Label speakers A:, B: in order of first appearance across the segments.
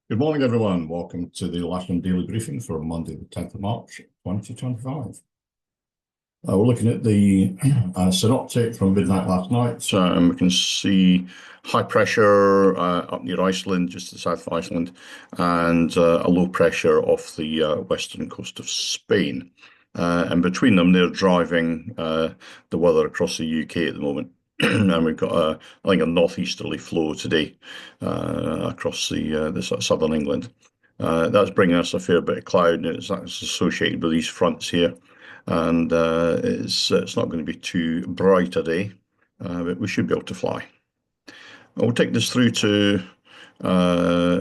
A: Good morning, everyone. Welcome to the Lasham Daily Briefing for Monday, the 10th of March, 2025. We're looking at the synoptic from midnight last night, and we can see high pressure up near Iceland, just to the south of Iceland, and a low pressure off the western coast of Spain. And between them, they're driving the weather across the UK at the moment. And we've got, I think, a northeasterly flow today across the sort of southern England. That's bringing us a fair bit of cloud, and that's associated with these fronts here. And it's not going to be too bright a day, but we should be able to fly. We'll take this through to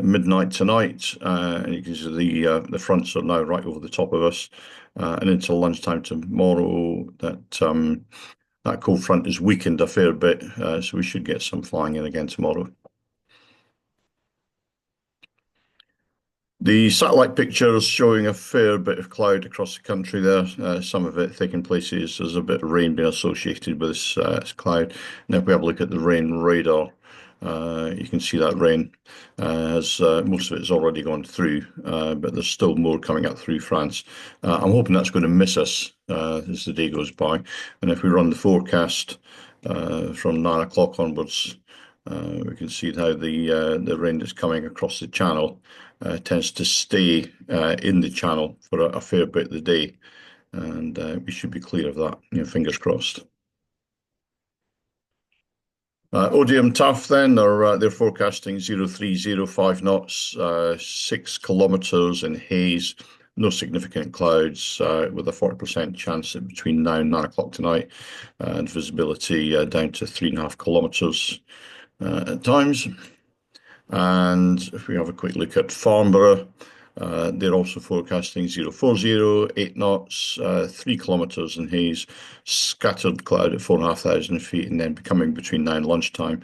A: midnight tonight, and you can see the fronts are now right over the top of us, and until lunchtime tomorrow, that cold front is weakened a fair bit, so we should get some flying in again tomorrow. The satellite picture is showing a fair bit of cloud across the country there, some of it thick in places. There's a bit of rain being associated with this cloud. And if we have a look at the rain radar, you can see that rain, as most of it has already gone through, but there's still more coming up through France. I'm hoping that's going to miss us as the day goes by. And if we run the forecast from 9 o'clock onwards, we can see how the rain that's coming across the channel tends to stay in the channel for a fair bit of the day, and we should be clear of that, fingers crossed. Odium Tough then, they're forecasting 0305 knots, 6 kilometres in haze, no significant clouds, with a 40% chance at between now and 9 o'clock tonight, and visibility down to 3.5 kilometres at times. And if we have a quick look at Farnborough, they're also forecasting 040, 8 knots, 3 kilometres in haze, scattered cloud at 4,500 feet, and then becoming between 9 and lunchtime,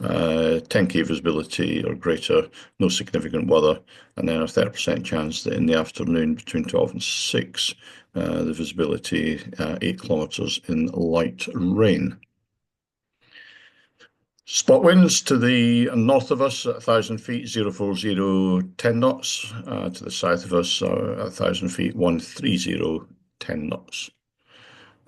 A: 10k visibility or greater, no significant weather, and then a 30% chance that in the afternoon between 12 and 6, the visibility 8 kilometres in light rain. Spot winds to the north of us at 1,000 feet, 040, 10 knots. To the south of us, at 1,000 feet, 130, 10 knots.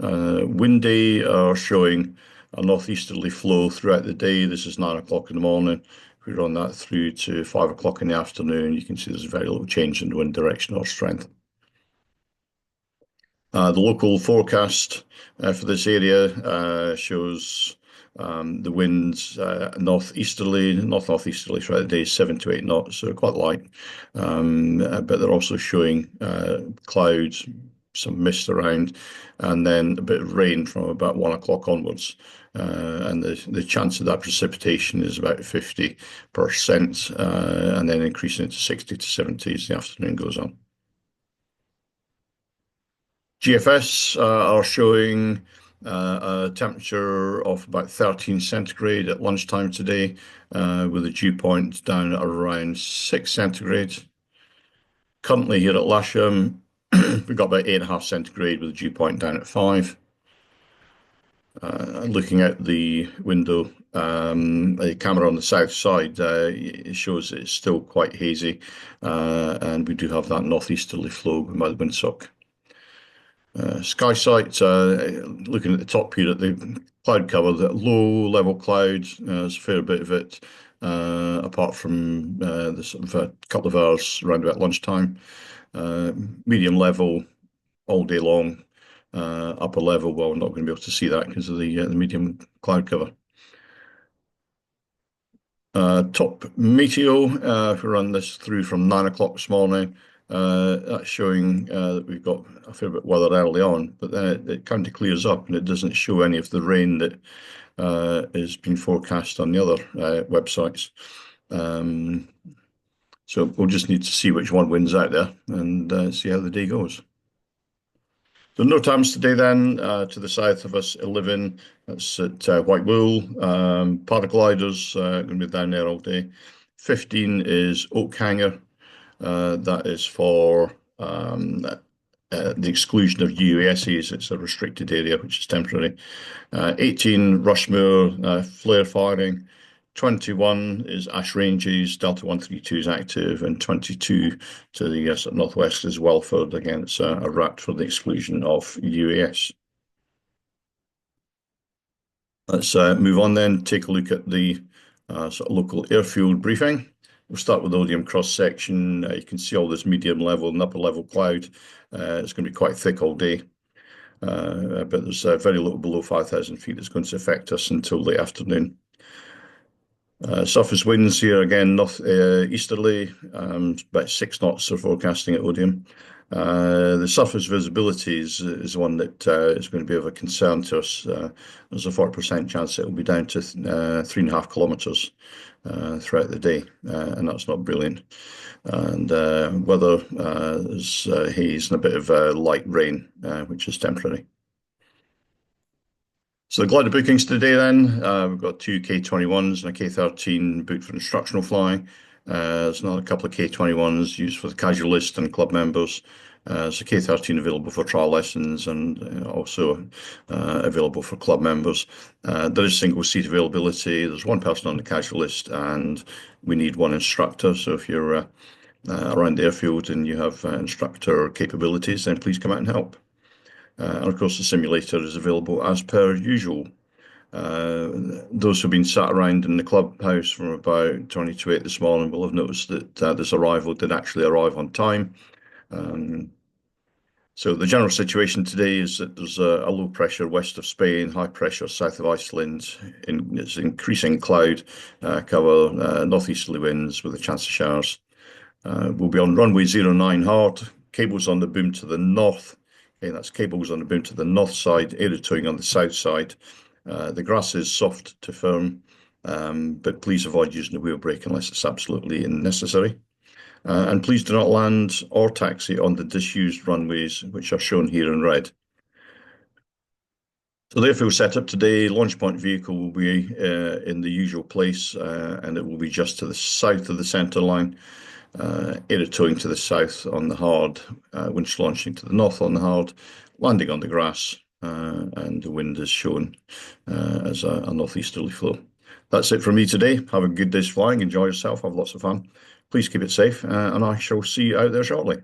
A: Windy are showing a northeasterly flow throughout the day. This is 9 o'clock in the morning. If we run that through to 5 o'clock in the afternoon, you can see there's very little change in wind direction or strength. The local forecast for this area shows the winds northeasterly throughout the day, 7 to 8 knots, so quite light. But they're also showing clouds, some mist around, and then a bit of rain from about 1 o'clock onwards. And the chance of that precipitation is about 50%, and then increasing it to 60 to 70 as the afternoon goes on. GFS are showing a temperature of about 13 centigrade at lunchtime today, with the dew point down at around 6 centigrade. Currently here at Lasham, we've got about 8.5 centigrade with the dew point down at 5. Looking out the window, the camera on the south side, it shows it's still quite hazy, and we do have that northeasterly flow by the windsock. Sky sight, looking at the top here at the cloud cover, the low level clouds, there's a fair bit of it, apart from the sort of a couple of hours around about lunchtime. Medium level all day long. Upper level, well, we're not going to be able to see that because of the medium cloud cover. Top meteo, if we run this through from 9 o'clock this morning, that's showing that we've got a fair bit of weather early on, but then it kind of clears up and it doesn't show any of the rain that is being forecast on the other websites. So we'll just need to see which one wins out there and see how the day goes. So no times today then, to the south of us, 11, that's at White Wool. Paragliders going to be down there all day. 15 is Oak Hanger. That is for the exclusion of UASs. It's a restricted area, which is temporary. 18, Rushmore, flare firing. 21 is Ash Ranges, Delta 132 is active, and 22 to the northwest is Welford. Again, it's a RAT for the exclusion of UAS. Let's move on then, take a look at the sort of local airfield briefing. We'll start with Odium cross-section. You can see all this medium level and upper level cloud. It's going to be quite thick all day, but there's very little below 5,000 feet that's going to affect us until late afternoon. Surface winds here again, north easterly, about 6 knots are forecasting at Odium. The surface visibility is one that is going to be of a concern to us. There's a 40% chance it will be down to 3.5 kilometres throughout the day, and that's not brilliant. And weather is haze and a bit of light rain, which is temporary. So the glider bookings today then, we've got 2 K21s and a K13 booked for instructional flying. There's another couple of K21s used for the casual list and club members. So K13 available for trial lessons and also available for club members. There is single seat availability. There's one person on the casual list and we need one instructor. So if you're around the airfield and you have instructor capabilities, then please come out and help. And of course, the simulator is available as per usual. Those who've been sat around in the clubhouse from about 20 to 8 this morning will have noticed that this arrival did actually arrive on time. So the general situation today is that there's a low pressure west of Spain, high pressure south of Iceland. It's increasing cloud cover, northeasterly winds with a chance of showers. We'll be on runway 09 hard, cables on the boom to the north. Okay, that's cables on the boom to the north side, air towing on the south side. The grass is soft to firm, but please avoid using the wheel brake unless it's absolutely necessary. And please do not land or taxi on the disused runways, which are shown here in red. So the airfield setup today, launch point vehicle will be in the usual place, and it will be just to the south of the centre line. Air towing to the south on the hard, winch launching to the north on the hard, landing on the grass, and the wind is shown as a northeasterly flow. That's it from me today. Have a good day's flying, enjoy yourself, have lots of fun. Please keep it safe, and I shall see you out there shortly.